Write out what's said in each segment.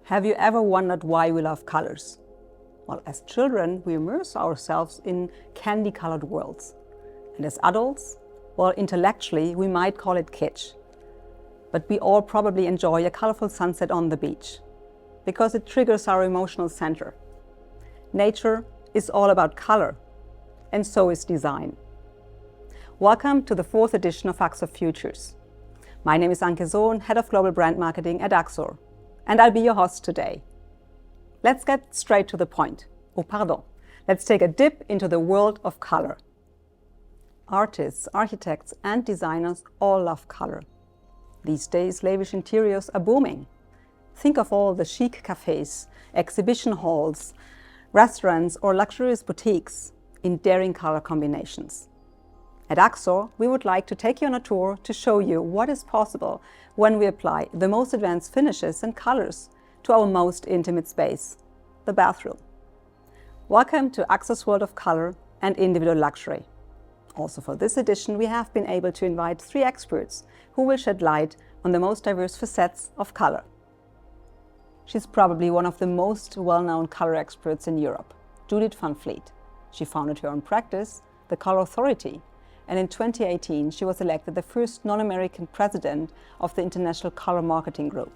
Have you ever wondered why we love colors? Well, as children, we immerse ourselves in candy-colored worlds. And as adults, well, intellectually, we might call it kitsch. But we all probably enjoy a colorful sunset on the beach because it triggers our emotional center. Nature is all about color, and so is design. Welcome to the 4th edition of AXOR Futures. My name is Anke Sohn, Head of Global Brand Marketing at AXOR, and I'll be your host today. Let's get straight to the point. Let's take a dip into the world of color. Artists, architects, and designers all love color. These days, lavish interiors are booming. Think of all the chic cafes, exhibition halls, restaurants, or luxurious boutiques in daring color combinations. At AXOR, we would like to take you on a tour to show you what is possible when we apply the most advanced finishes and colors to our most intimate space, the bathroom. Welcome to AXOR's world of color and individual luxury. Also for this edition, we have been able to invite 3 experts who will shed light on the most diverse facets of color. She's probably one of the most well-known color experts in Europe, Judith van Vliet. She founded her own practice, the Color Authority, and in 2018 she was elected the first non-American president of the International Color Marketing Group.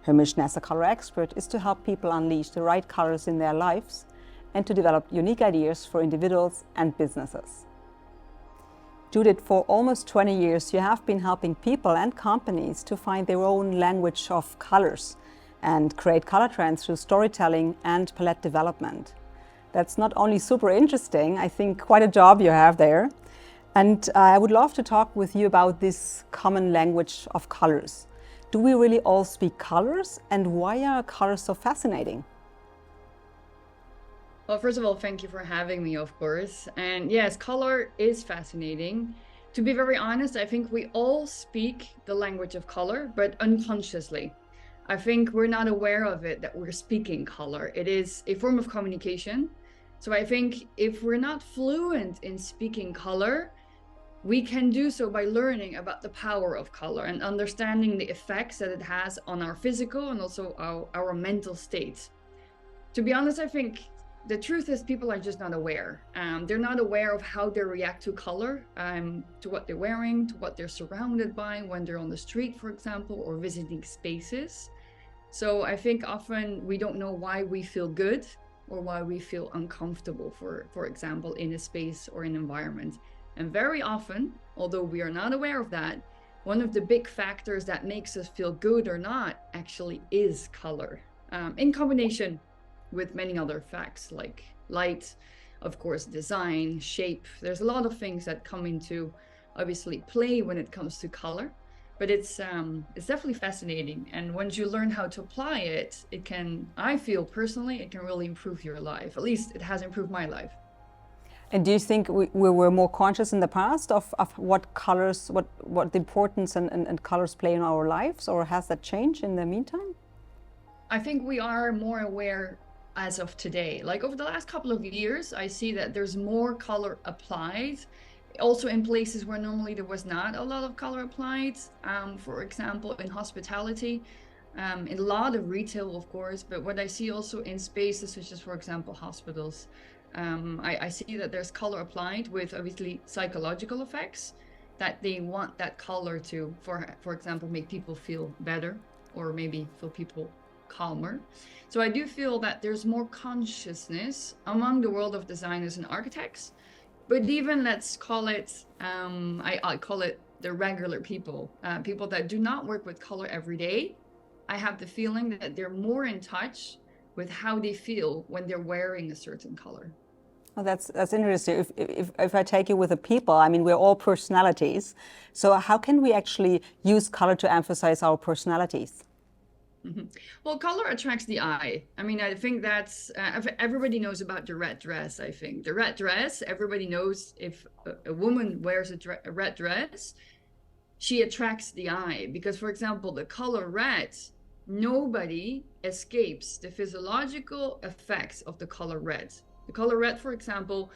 Her mission as a color expert is to help people unleash the right colors in their lives and to develop unique ideas for individuals and businesses. Judith, for almost 20 years you have been helping people and companies to find their own language of colors and create color trends through storytelling and palette development. That's not only super interesting, I think quite a job you have there. And I would love to talk with you about this common language of colors. Do we really all speak colors, and why are colors so fascinating? Well, first of all, thank you for having me, of course. And yes, color is fascinating. To be very honest, I think we all speak the language of color, but unconsciously. I think we're not aware of it, that we're speaking color. It is a form of communication. So I think if we're not fluent in speaking color, we can do so by learning about the power of color and understanding the effects that it has on our physical and also our mental state. To be honest, I think the truth is people are just not aware. They're not aware of how they react to color, to what they're wearing, to what they're surrounded by when they're on the street, for example, or visiting spaces. So I think often we don't know why we feel good or why we feel uncomfortable, for example, in a space or an environment. And very often, although we are not aware of that, one of the big factors that makes us feel good or not actually is color, in combination with many other facts like light, of course, design, shape. There's a lot of things that come into obviously play when it comes to color, but it's definitely fascinating. And once you learn how to apply it, it can, I feel personally, it can really improve your life. At least it has improved my life. And do you think we were more conscious in the past of what colors, what the importance and colors play in our lives, or has that changed in the meantime? I think we are more aware as of today. Like over the last couple of years, I see that there's more color applied, also in places where normally there was not a lot of color applied. For example, in hospitality, in a lot of retail, of course, but what I see also in spaces such as, for example, hospitals, I see that there's color applied with obviously psychological effects, that they want that color to, for example, make people feel better or maybe feel people calmer. So I do feel that there's more consciousness among the world of designers and architects, but even let's call it, I call it the regular people, people that do not work with color every day. I have the feeling that they're more in touch with how they feel when they're wearing a certain color. Well, that's interesting. If I take you with the people, I mean, we're all personalities. So how can we actually use color to emphasize our personalities? Well, color attracts the eye. I mean, I think that's, everybody knows about the red dress, I think. The red dress, everybody knows if a woman wears a red dress, she attracts the eye. Because, for example, the color red, nobody escapes the physiological effects of the color red. The color red, for example,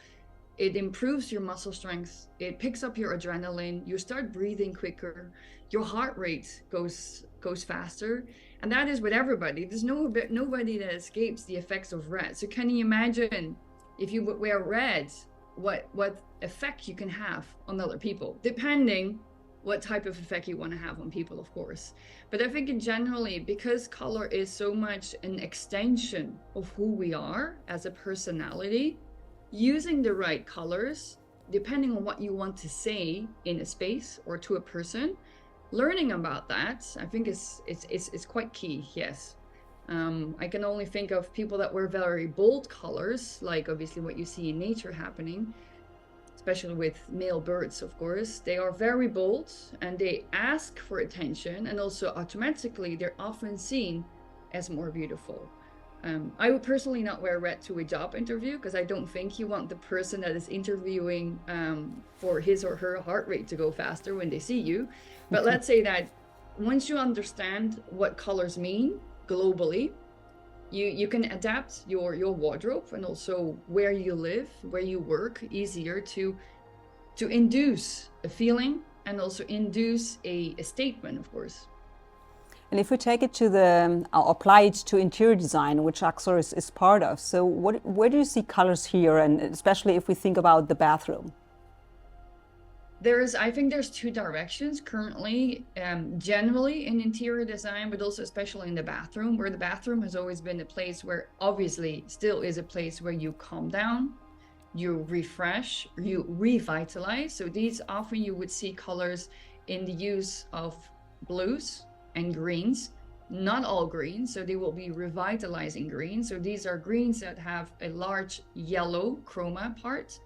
it improves your muscle strength, it picks up your adrenaline, you start breathing quicker, your heart rate goes faster, and that is with everybody. There's nobody that escapes the effects of red. So can you imagine if you would wear red, what effect you can have on other people, depending what type of effect you want to have on people, of course. But I think in generally, because color is so much an extension of who we are as a personality, using the right colors, depending on what you want to say in a space or to a person, learning about that, I think is quite key, yes. I can only think of people that wear very bold colors, like obviously what you see in nature happening, especially with male birds, of course. They are very bold and they ask for attention, and also automatically they're often seen as more beautiful. I would personally not wear red to a job interview, because I don't think you want the person that is interviewing for his or her heart rate to go faster when they see you. But let's say that once you understand what colors mean globally, you can adapt your wardrobe and also where you live, where you work, easier to induce a feeling and also induce a statement, of course. And if we take it to apply it to interior design, which AXOR is part of, so where do you see colors here, and especially if we think about the bathroom? I think there's two directions currently, generally in interior design, but also especially in the bathroom, where the bathroom has always been a place where obviously still is a place where you calm down, you refresh, you revitalize. So these often you would see colors in the use of blues and greens, not all greens, so they will be revitalizing greens. So these are greens that have a large yellow chroma part.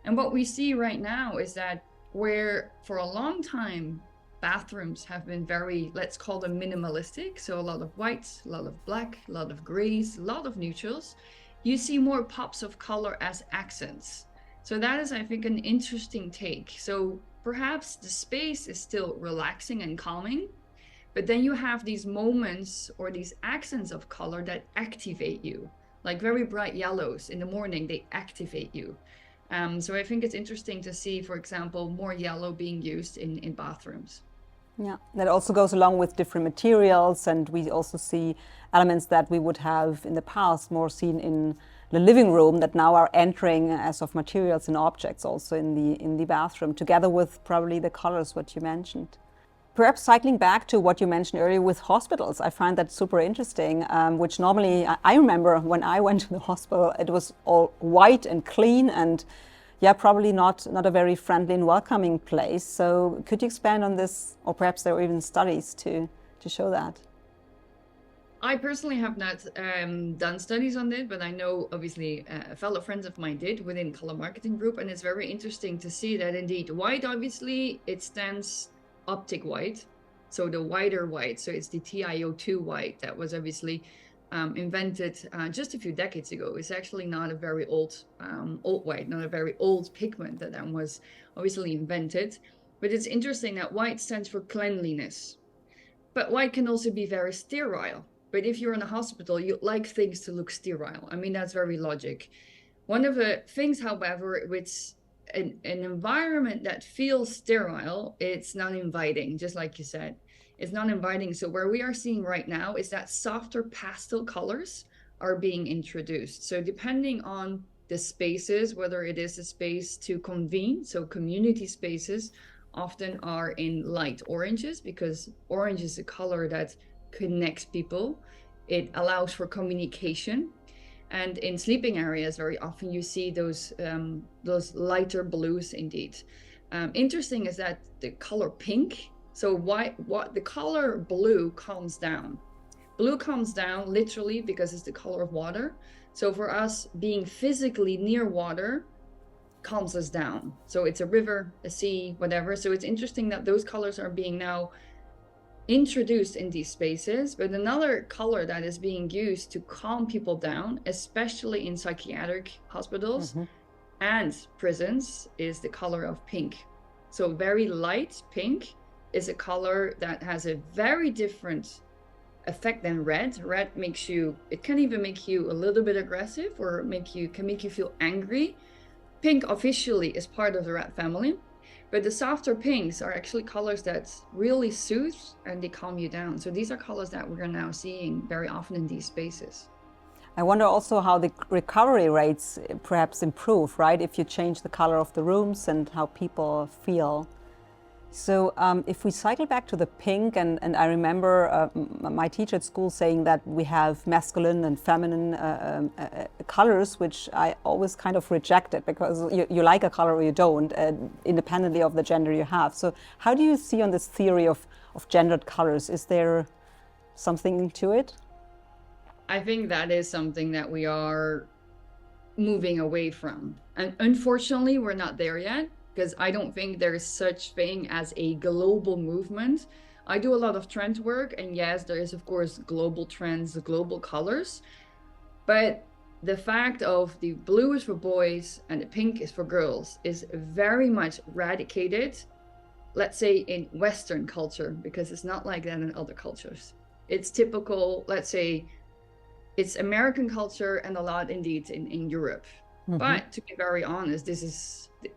And what we see right now is that where for a long time bathrooms have been very, let's call them minimalistic, so a lot of whites, a lot of black, a lot of grays, a lot of neutrals, you see more pops of color as accents. So that is, I think, an interesting take. So perhaps the space is still relaxing and calming, but then you have these moments or these accents of color that activate you, like very bright yellows in the morning, they activate you. So I think it's interesting to see, for example, more yellow being used in bathrooms. Yeah, that also goes along with different materials, and we also see elements that we would have in the past more seen in the living room that now are entering as of materials and objects also in the bathroom, together with probably the colors, what you mentioned. Perhaps cycling back to what you mentioned earlier with hospitals, I find that super interesting, which normally, I remember when I went to the hospital, it was all white and clean and yeah, probably not a very friendly and welcoming place. So could you expand on this, or perhaps there are even studies to show that? I personally have not done studies on it, but I know obviously fellow friends of mine did within Color Marketing Group, and it's very interesting to see that indeed white, obviously, it stands optic white, so the whiter white, so it's the TiO2 white that was obviously invented just a few decades ago. It's actually not a very old white, not a very old pigment that then was obviously invented. But it's interesting that white stands for cleanliness. But white can also be very sterile. But if you're in a hospital, you like things to look sterile. I mean, that's very logic. One of the things, however, with an environment that feels sterile, it's not inviting, just like you said. It's not inviting. So where we are seeing right now is that softer pastel colors are being introduced. So depending on the spaces, whether it is a space to convene, so community spaces often are in light oranges, because orange is a color that connects people. It allows for communication. And in sleeping areas, very often you see those lighter blues indeed. Interesting is that the color pink, so what the color blue calms down. Blue calms down literally because it's the color of water. So for us, being physically near water calms us down. So it's a river, a sea, whatever. So it's interesting that those colors are being now introduced in these spaces. But another color that is being used to calm people down, especially in psychiatric hospitals and prisons, is the color of pink. So very light pink is a color that has a very different effect than red. Red it can even make you a little bit aggressive, or can make you feel angry. pink officially is part of the red family, but the softer pinks are actually colors that really soothe and they calm you down. So these are colors that we're now seeing very often in these spaces. I wonder also how the recovery rates perhaps improve, right? If you change the color of the rooms and how people feel. So if we cycle back to the pink, and I remember my teacher at school saying that we have masculine and feminine colors, which I always kind of rejected, because you like a color or you don't, independently of the gender you have. So how do you see on this theory of gendered colors? Is there something to it? I think that is something that we are moving away from. And unfortunately, we're not there yet, because I don't think there's such thing as a global movement. I do a lot of trend work, and yes, there is of course global trends, global colors, but the fact of the blue is for boys and the pink is for girls is very much eradicated, let's say in Western culture, because it's not like that in other cultures. It's typical, let's say, it's American culture and a lot indeed in Europe. Mm-hmm. But to be very honest,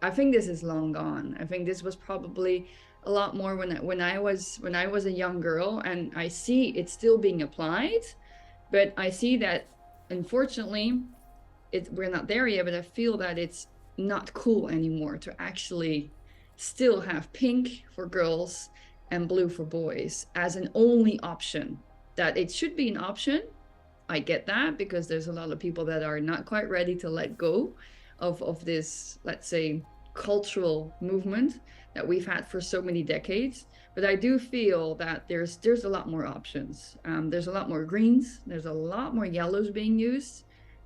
I think this is long gone. I think this was probably a lot more when I was a young girl, and I see it's still being applied, but I see that unfortunately we're not there yet, but I feel that it's not cool anymore to actually still have pink for girls and blue for boys as an only option. That it should be an option. I get that, because there's a lot of people that are not quite ready to let go of this, let's say, cultural movement that we've had for so many decades. But I do feel that there's a lot more options. There's a lot more greens, there's a lot more yellows being used,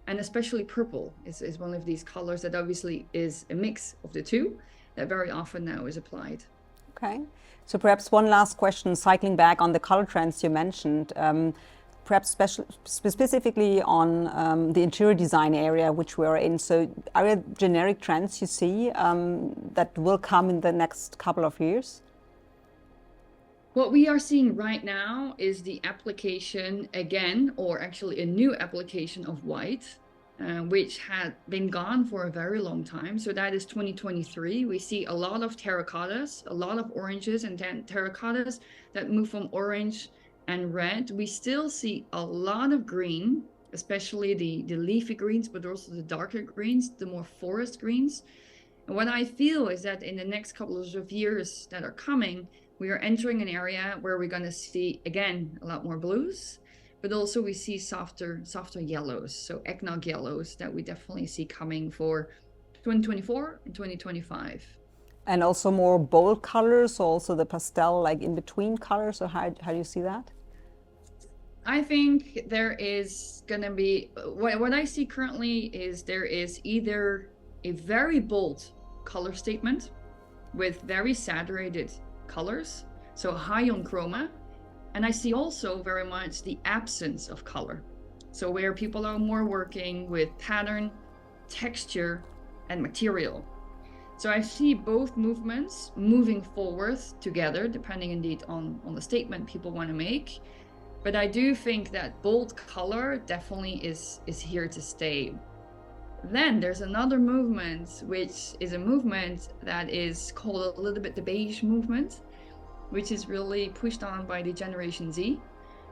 and especially purple is one of these colors that obviously is a mix of the two that very often now is applied. Okay, so perhaps one last question, cycling back on the color trends you mentioned. Perhaps specifically on the interior design area which we are in. So are there generic trends you see that will come in the next couple of years? What we are seeing right now is the application again, or actually a new application of white, which had been gone for a very long time. So that is 2023. We see a lot of terracottas, a lot of oranges and terracottas that move from orange and red. We still see a lot of green, especially the leafy greens, but also the darker greens, the more forest greens. And what I feel is that in the next couple of years that are coming, we are entering an area where we're going to see, again, a lot more blues, but also we see softer yellows, so eggnog yellows that we definitely see coming for 2024 and 2025. And also more bold colors, also the pastel, like in between colors, or how do you see that? I think there is going to be, what I see currently is there is either a very bold color statement with very saturated colors, so high on chroma, and I see also very much the absence of color. So where people are more working with pattern, texture, and material. So I see both movements moving forward together, depending indeed on the statement people want to make. But I do think that bold color definitely is here to stay. Then there's another movement, which is a movement that is called a little bit the beige movement, which is really pushed on by the Generation Z.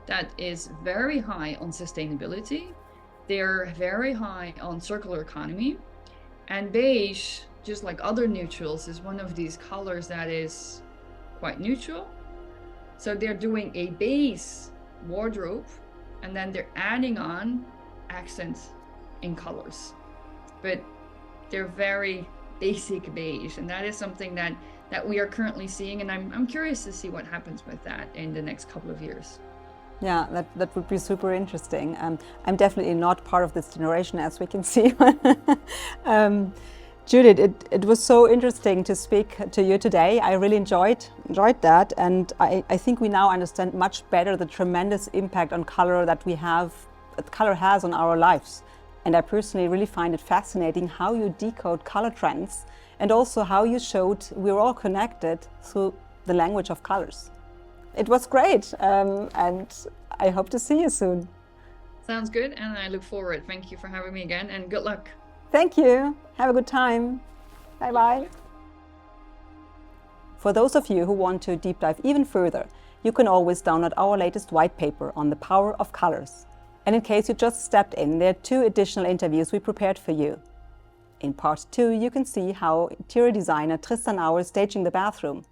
That is very high on sustainability. They're very high on circular economy. And beige, just like other neutrals, is one of these colors that is quite neutral. So they're doing a base wardrobe, and then they're adding on accents in colors, but they're very basic beige, and that is something that we are currently seeing, and I'm curious to see what happens with that in the next couple of years. Yeah, that would be super interesting. I'm definitely not part of this generation, as we can see. Judith, it was so interesting to speak to you today. I really enjoyed that, and I think we now understand much better the tremendous impact on color that color has on our lives. And I personally really find it fascinating how you decode color trends, and also how you showed we're all connected through the language of colors. It was great, and I hope to see you soon. Sounds good, and I look forward. Thank you for having me again, and good luck. Thank you. Have a good time. Bye-bye. For those of you who want to deep dive even further, you can always download our latest white paper on the power of colors. And in case you just stepped in, there are 2 additional interviews we prepared for you. In part 2, you can see how interior designer Tristan Auer is staging the bathroom.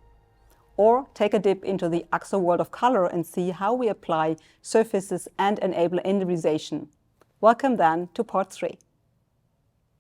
Or take a dip into the AXOR world of color and see how we apply surfaces and enable individualization. Welcome then to part 3.